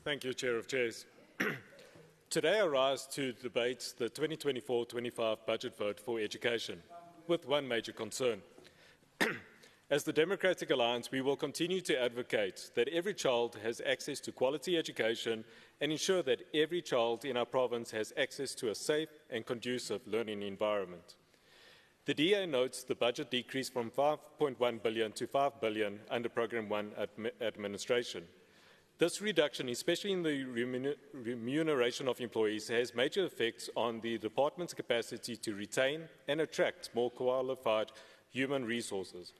Thank you, Chair of Chairs. Today I rise to debate the 2024-25 budget vote for education, with one major concern. As the Democratic Alliance, we will continue to advocate that every child has access to quality education and ensure that every child in our province has access to a safe and conducive learning environment. The DA notes the budget decreased from 5.1 billion to 5 billion under Programme 1 administration. This reduction, especially in the remuneration of employees, has major effects on the department's capacity to retain and attract more qualified human resources.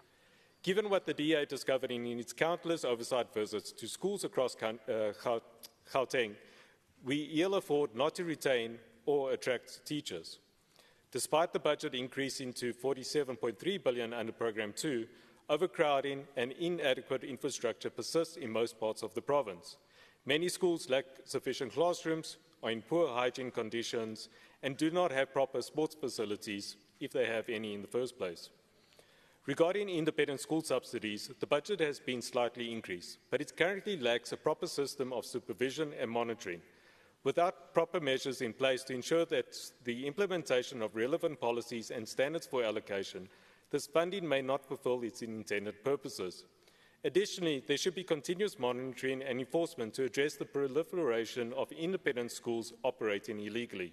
Given what the DA discovered in its countless oversight visits to schools across Gauteng, we ill afford not to retain or attract teachers. Despite the budget increasing to 47.3 billion under Programme 2, overcrowding and inadequate infrastructure persists in most parts of the province. Many schools lack sufficient classrooms, are in poor hygiene conditions, and do not have proper sports facilities, if they have any in the first place. Regarding independent school subsidies, the budget has been slightly increased, but it currently lacks a proper system of supervision and monitoring. Without proper measures in place to ensure that the implementation of relevant policies and standards for allocation, this funding may not fulfill its intended purposes. Additionally, there should be continuous monitoring and enforcement to address the proliferation of independent schools operating illegally.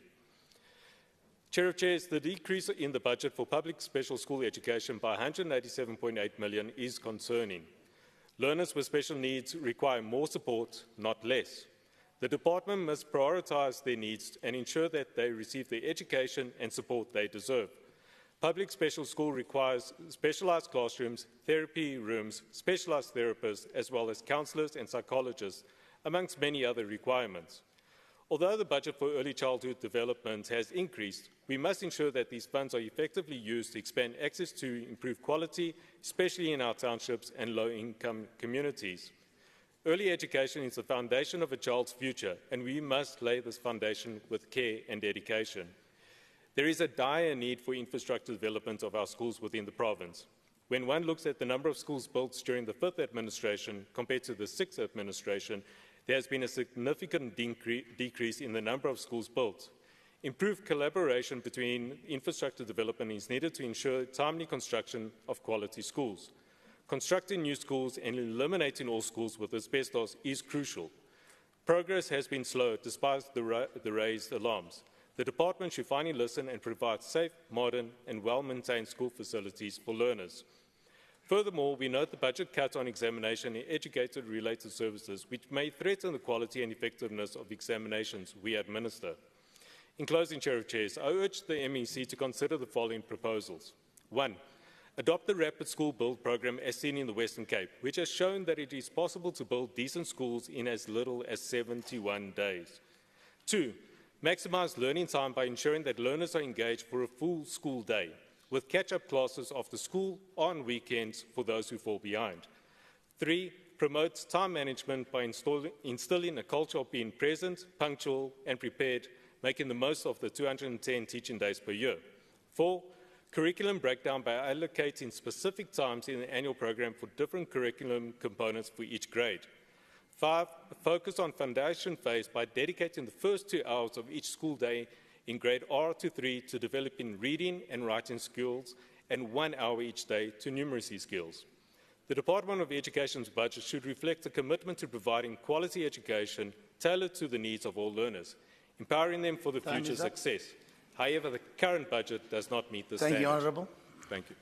Chair of Chairs, the decrease in the budget for public special school education by 187.8 million is concerning. Learners with special needs require more support, not less. The department must prioritise their needs and ensure that they receive the education and support they deserve. Public special school requires specialised classrooms, therapy rooms, specialised therapists, as well as counsellors and psychologists, amongst many other requirements. Although the budget for early childhood development has increased, we must ensure that these funds are effectively used to expand access to improved quality, especially in our townships and low-income communities. Early education is the foundation of a child's future, and we must lay this foundation with care and dedication. There is a dire need for infrastructure development of our schools within the province. When one looks at the number of schools built during the 5th administration compared to the 6th administration, there has been a significant decrease in the number of schools built. Improved collaboration between infrastructure development is needed to ensure timely construction of quality schools. Constructing new schools and eliminating all schools with asbestos is crucial. Progress has been slow despite the raised alarms. The department should finally listen and provide safe, modern and well-maintained school facilities for learners. Furthermore, we note the budget cuts on examination and educator-related services, which may threaten the quality and effectiveness of examinations we administer. In closing, Chair of Chairs, I urge the MEC to consider the following proposals. 1. Adopt the Rapid School Build Programme as seen in the Western Cape, which has shown that it is possible to build decent schools in as little as 71 days. 2. Maximise learning time by ensuring that learners are engaged for a full school day, with catch-up classes after school on weekends for those who fall behind. 3. Promote time management by instilling a culture of being present, punctual and prepared, making the most of the 210 teaching days per year. 4. Curriculum breakdown by allocating specific times in the annual programme for different curriculum components for each grade. 5. Focus on foundation phase by dedicating the first 2 hours of each school day in grade R to 3 to developing reading and writing skills and 1 hour each day to numeracy skills. The Department of Education's budget should reflect a commitment to providing quality education tailored to the needs of all learners, empowering them for the future success. However, the current budget does not meet this standard. Thank you, Honourable. Thank you.